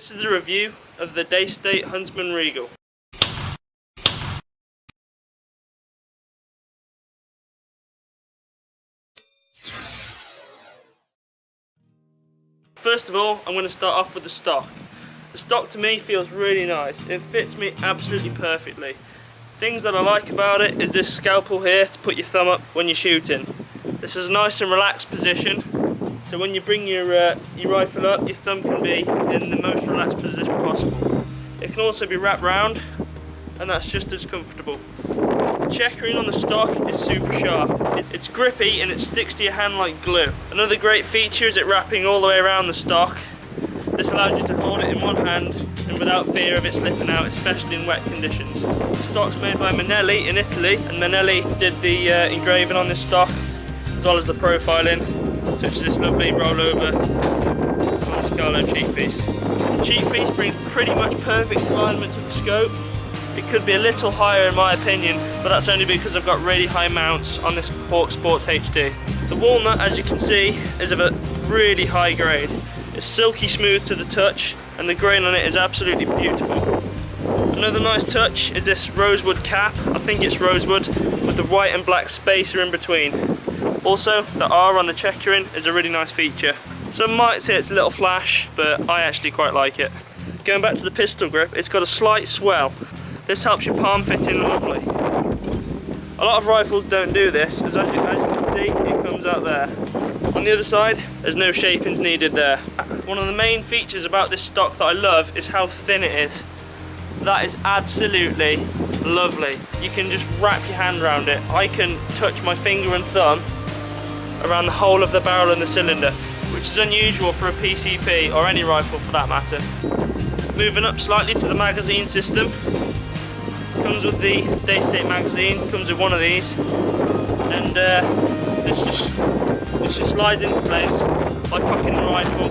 This is the review of the Daystate Huntsman Regal. First of all, I'm going to start off with the stock. The stock to me feels really nice. It fits me absolutely perfectly. Things that I like about it is this scalpel here to put your thumb up when you're shooting. This is a nice and relaxed position, so when you bring your rifle up, your thumb can be in the most relaxed position possible. It can also be wrapped round, and that's just as comfortable. The checkering on the stock is super sharp. It's grippy and it sticks to your hand like glue. Another great feature is it wrapping all the way around the stock. This allows you to hold it in one hand and without fear of it slipping out, especially in wet conditions. The stock's made by Manelli in Italy, and Manelli did the engraving on this stock as well as the profiling, such as this lovely rollover Monte cheek piece. The cheek piece brings pretty much perfect alignment to the scope. It could be a little higher in my opinion, but that's only because I've got really high mounts on this Hawk Sports HD. The walnut, as you can see, is of a really high grade. It's silky smooth to the touch, and the grain on it is absolutely beautiful. Another nice touch is this rosewood cap. I think it's rosewood with the white and black spacer in between. Also, the R on the checkering is a really nice feature. Some might say it's a little flash, but I actually quite like it. Going back to the pistol grip, it's got a slight swell. This helps your palm fit in lovely. A lot of rifles don't do this, as you can see, it comes out there. On the other side, there's no shapings needed there. One of the main features about this stock that I love is how thin it is. That is absolutely lovely. You can just wrap your hand around it. I can touch my finger and thumb around the whole of the barrel and the cylinder, which is unusual for a PCP or any rifle for that matter. Moving up slightly to the magazine system. Comes with the Daystate magazine, comes with one of these, and this just slides into place by cocking the rifle.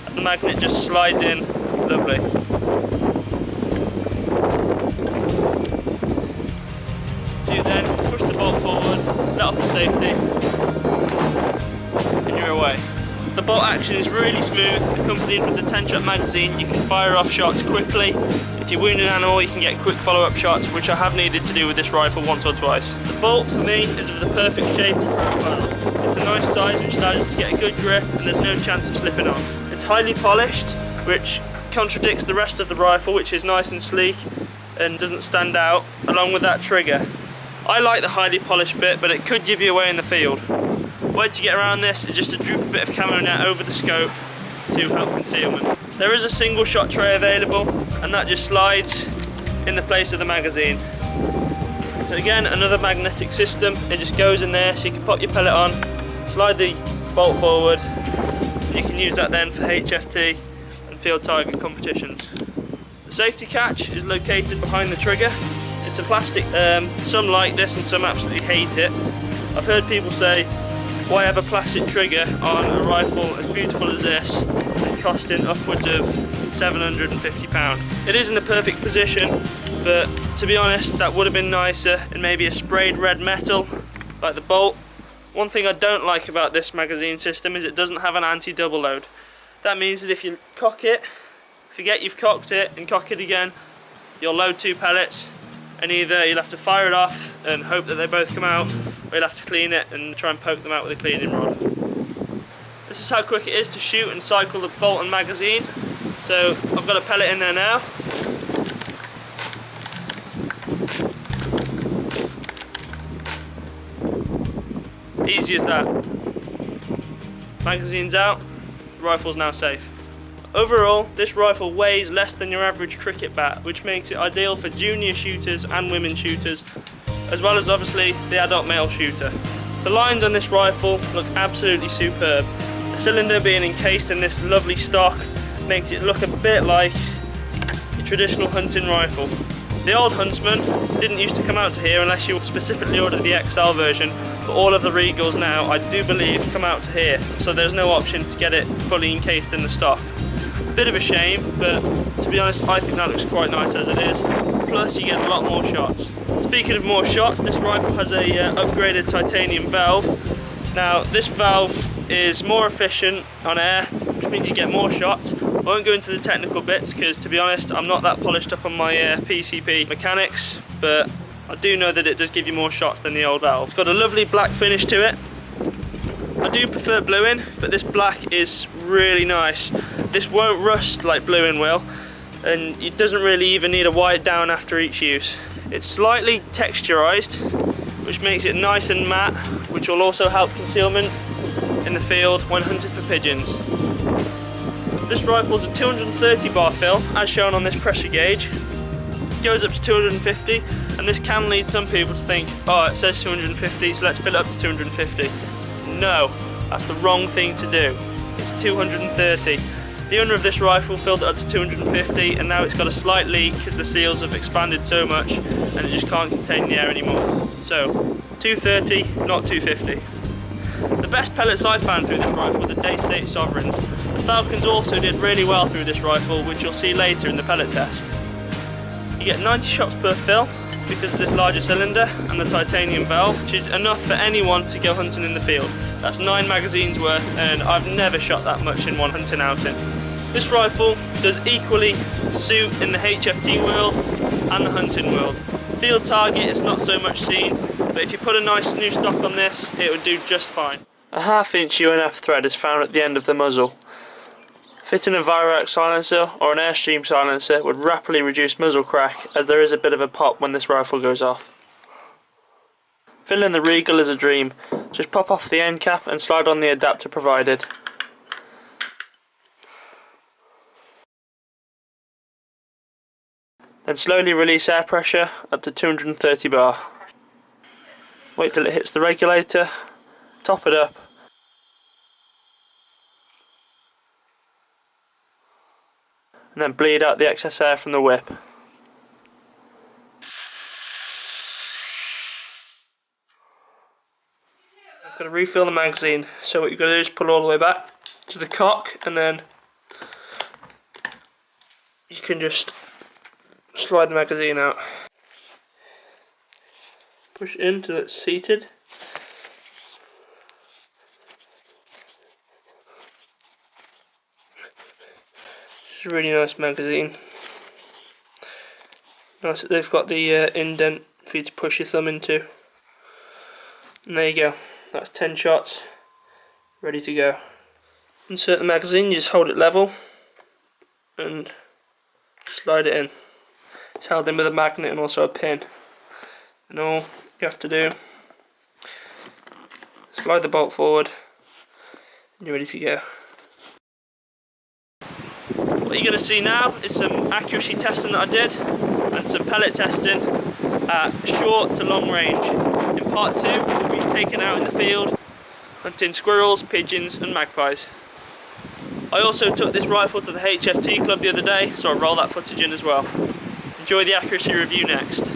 And the magnet just slides in, lovely. Do then push the bolt forward, let off the safety, and you're away. The bolt action is really smooth, accompanied with the 10-shot magazine. You can fire off shots quickly. If you wound an animal, you can get quick follow-up shots, which I have needed to do with this rifle once or twice. The bolt, for me, is of the perfect shape and profile. It's a nice size, which allows you to get a good grip, and there's no chance of slipping off. It's highly polished, which contradicts the rest of the rifle, which is nice and sleek and doesn't stand out, along with that trigger. I like the highly polished bit, but it could give you away in the field. Way to get around this is just to droop a bit of camo net over the scope to help concealment. There is a single shot tray available, and that just slides in the place of the magazine. So again, another magnetic system. It just goes in there, so you can pop your pellet on, slide the bolt forward. You can use that then for HFT and field target competitions. The safety catch is located behind the trigger. It's a plastic, some like this and some absolutely hate it. I've heard people say, why have a plastic trigger on a rifle as beautiful as this and costing upwards of £750? It is in the perfect position, but to be honest, that would have been nicer in maybe a sprayed red metal like the bolt. One thing I don't like about this magazine system is it doesn't have an anti-double load. That means that if you cock it, forget you've cocked it and cock it again, you'll load 2 pellets, and either you'll have to fire it off and hope that they both come out, or you'll have to clean it and try and poke them out with a cleaning rod. This is how quick it is to shoot and cycle the bolt and magazine. So I've got a pellet in there now. It's easy as that. Magazine's out, the rifle's now safe. Overall, this rifle weighs less than your average cricket bat, which makes it ideal for junior shooters and women shooters, as well as obviously the adult male shooter. The lines on this rifle look absolutely superb. The cylinder being encased in this lovely stock makes it look a bit like a traditional hunting rifle. The old Huntsman didn't used to come out to here unless you specifically ordered the XL version, but all of the Regals now, I do believe, come out to here, so there's no option to get it fully encased in the stock. Bit of a shame, but to be honest, I think that looks quite nice as it is. Plus, you get a lot more shots. Speaking of more shots, this rifle has a upgraded titanium valve. Now, this valve is more efficient on air, which means you get more shots. I won't go into the technical bits because, to be honest, I'm not that polished up on my PCP mechanics, but I do know that it does give you more shots than the old valve. It's got a lovely black finish to it. I do prefer blue in, but this black is really nice. This won't rust like blue in will, and it doesn't really even need a wipe down after each use. It's slightly texturized, which makes it nice and matte, which will also help concealment in the field when hunted for pigeons. This rifle's a 230 bar fill, as shown on this pressure gauge. It goes up to 250, and this can lead some people to think, oh, it says 250, so let's fill it up to 250. No, that's the wrong thing to do. It's 230. The owner of this rifle filled it up to 250, and now it's got a slight leak because the seals have expanded so much and it just can't contain the air anymore. So 230, not 250. The best pellets I found through this rifle were the Daystate Sovereigns. The Falcons also did really well through this rifle, which you'll see later in the pellet test. You get 90 shots per fill because of this larger cylinder and the titanium valve, which is enough for anyone to go hunting in the field. That's 9 magazines worth, and I've never shot that much in one hunting outing. This rifle does equally suit in the HFT world and the hunting world. Field target is not so much seen, but if you put a nice new stock on this, it would do just fine. A 1/2 inch UNF thread is found at the end of the muzzle. Fitting a Viroax silencer or an Airstream silencer would rapidly reduce muzzle crack, as there is a bit of a pop when this rifle goes off. Filling the Regal is a dream. Just pop off the end cap and slide on the adapter provided. Then slowly release air pressure up to 230 bar. Wait till it hits the regulator, top it up, and then bleed out the excess air from the whip. I've got to refill the magazine, so what you've got to do is pull all the way back to the cock, and then you can just slide the magazine out. Push it in until it's seated. It's a really nice magazine. Nice that they've got the indent for you to push your thumb into. And there you go. That's 10 shots, ready to go. Insert the magazine, you just hold it level and slide it in. It's held in with a magnet and also a pin. And all you have to do, slide the bolt forward and you're ready to go. What you're going to see now is some accuracy testing that I did and some pellet testing at short to long range. In part 2 we'll be taken out in the field hunting squirrels, pigeons and magpies. I also took this rifle to the HFT club the other day, so I'll roll that footage in as well. Enjoy the accuracy review next.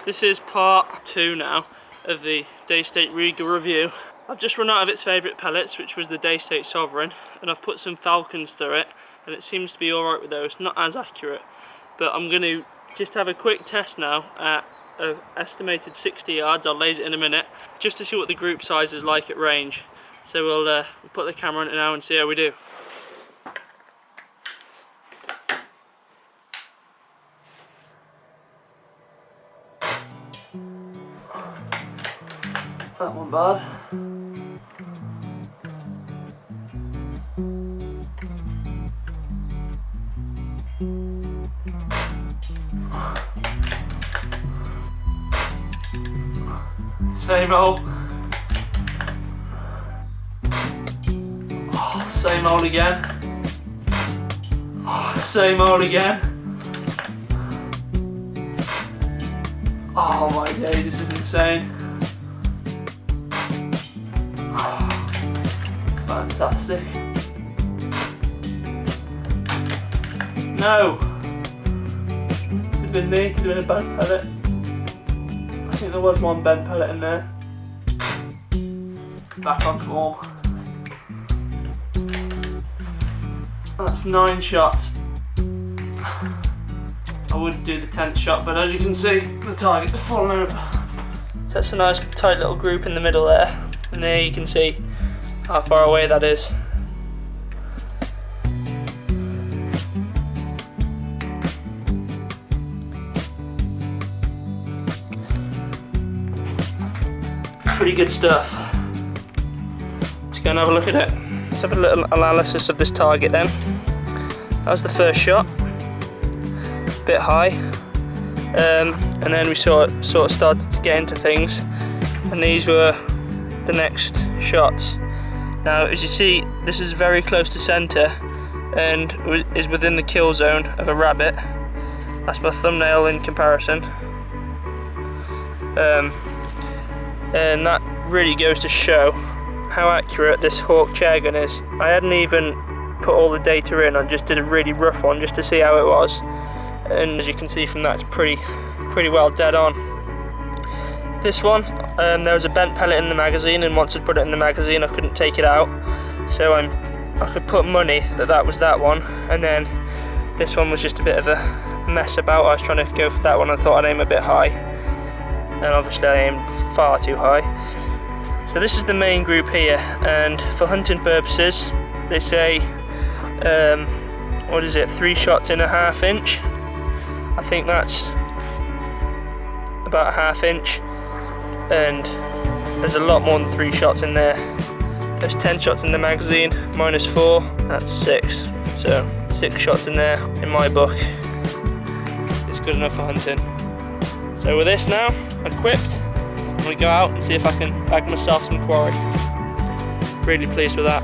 This is part 2 now of the Daystate Regal review. I've just run out of its favourite pellets, which was the Daystate Sovereign, and I've put some Falcons through it, and it seems to be alright with those, not as accurate. But I'm going to just have a quick test now at an estimated 60 yards, I'll laser it in a minute, just to see what the group size is like at range. So we'll put the camera on it now and see how we do. That one bad. Same old. Oh, same old again. Oh, same old again. Oh my day, this is insane. Oh, fantastic. No! Could have been me, could have been a bent pellet. I think there was one bent pellet in there. Back on form. That's 9 shots. I wouldn't do the 10th shot, but as you can see, the target's fallen over. That's a nice tight little group in the middle there, and there you can see how far away that is. Pretty good stuff. Let's go and have a look at it. Let's have a little analysis of this target then. That was the first shot, a bit high, and then we sort of started to get into things, and these were the next shots. Now, as you see, this is very close to centre and is within the kill zone of a rabbit. That's my thumbnail in comparison. And that really goes to show how accurate this Hawk chair gun is. I hadn't even put all the data in, I just did a really rough one just to see how it was, and as you can see from that, it's pretty well dead on. This one, there was a bent pellet in the magazine, and once I put it in the magazine I couldn't take it out, so I could put money that was that one, and then this one was just a bit of a mess about. I was trying to go for that one, I thought I'd aim a bit high, and obviously I aimed far too high. So this is the main group here, and for hunting purposes they say, what is it, 3 shots in a ½ inch? I think that's about a ½ inch, and there's a lot more than 3 shots in there. There's 10 shots in the magazine, -4, that's 6. So 6 shots in there, in my book, is good enough for hunting. So with this now equipped, I'm going to go out and see if I can bag myself some quarry. Really pleased with that.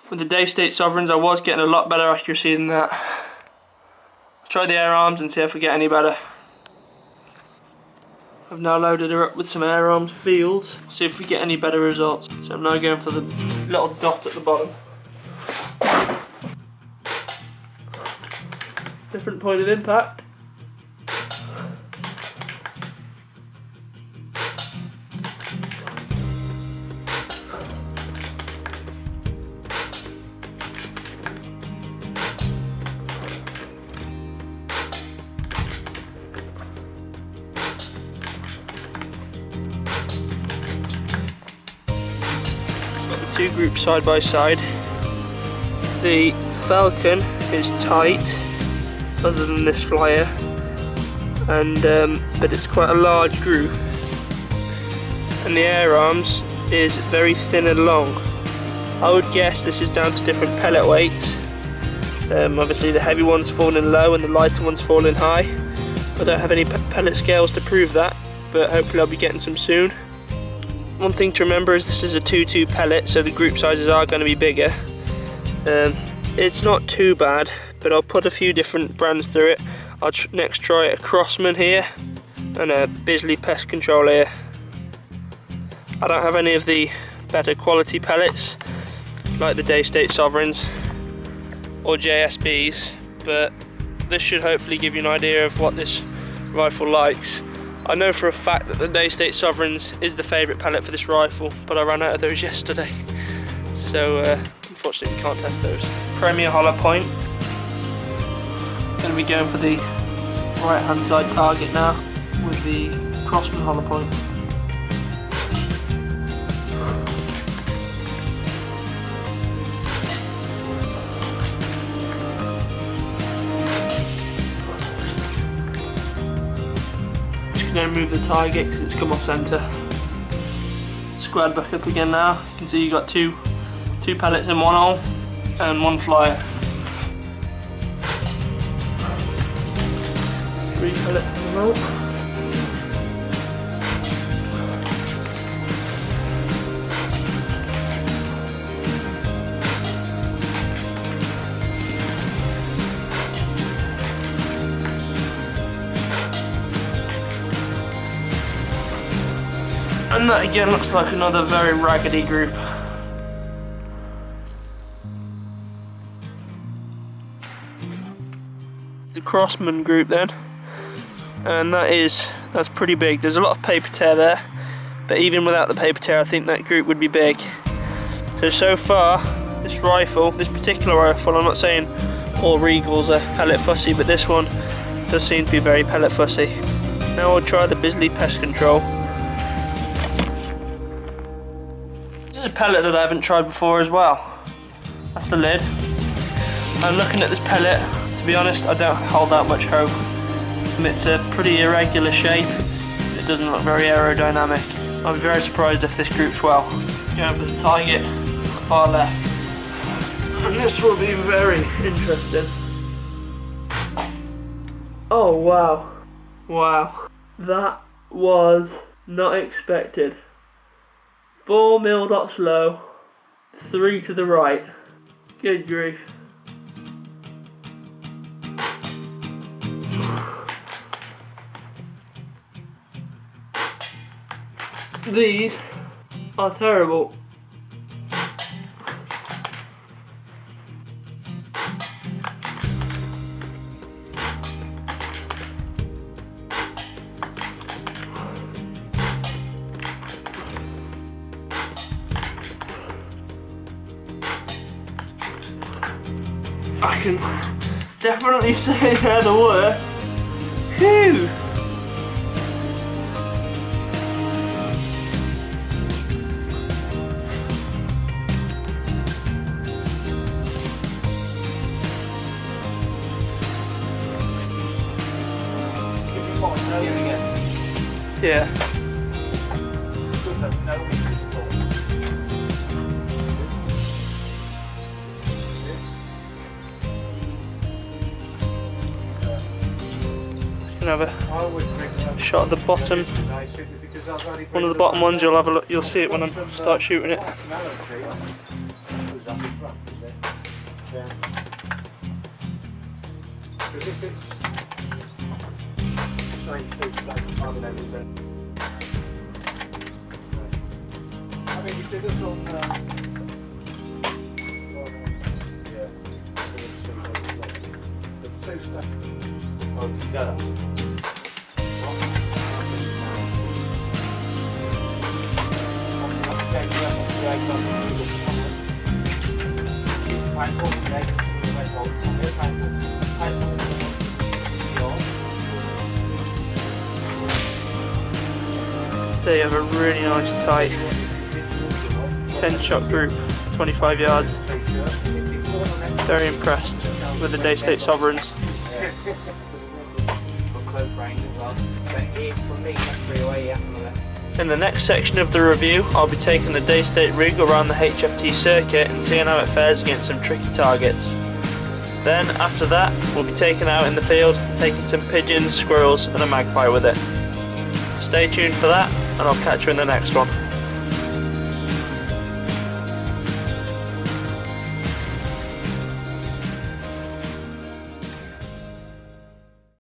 With the Daystate Sovereigns, I was getting a lot better accuracy than that. I'll try the air arms and see if I get any better. I've now loaded her up with some air arms fields, see if we get any better results. So I'm now going for the little dot at the bottom. Different point of impact. Two groups side by side. The Falcon is tight, other than this flyer, and but it's quite a large group. And the air arms is very thin and long. I would guess this is down to different pellet weights. Obviously the heavy ones falling low and the lighter ones falling high. I don't have any pellet scales to prove that, but hopefully I'll be getting some soon. One thing to remember is this is a 2-2 pellet, so the group sizes are going to be bigger. It's not too bad, but I'll put a few different brands through it. I'll next try a Crossman here and a Bisley Pest Control here. I don't have any of the better quality pellets like the Daystate Sovereigns or JSBs, but this should hopefully give you an idea of what this rifle likes. I know for a fact that the Daystate Sovereigns is the favourite pellet for this rifle, but I ran out of those yesterday, so unfortunately we can't test those. Premier hollow point. Going to be going for the right hand side target now with the Crossman hollow point. Going to move the target because it's come off centre. Squared back up again now. You can see you got two pellets in one hole and one flyer. 3 pellets in the hole. And that again looks like another very raggedy group. the Huntsman group then, and that's pretty big. There's a lot of paper tear there, but even without the paper tear I think that group would be big. So far this rifle, this particular rifle, I'm not saying all Regals are pellet fussy, but this one does seem to be very pellet fussy. Now I'll try the Bisley pest control. This is a pellet that I haven't tried before as well. That's the lid. And looking at this pellet, to be honest, I don't hold that much hope. It's a pretty irregular shape. It doesn't look very aerodynamic. I'd be very surprised if this groups well. Going for the target, far left. And this will be very interesting. Oh wow. Wow. That was not expected. 4 mil dots low, 3 to the right. Good grief. These are terrible. I can definitely say they're the worst. Phew! Yeah. Have a shot at the bottom. One of the bottom ones, you'll have a look. You'll see it when I start shooting it. They have a really nice tight 10-shot group, 25 yards. Very impressed with the Daystate Sovereigns. In the next section of the review, I'll be taking the Daystate Regal around the HFT circuit and seeing how it fares against some tricky targets. Then, after that, we'll be taking out in the field, taking some pigeons, squirrels and a magpie with it. Stay tuned for that, and I'll catch you in the next one.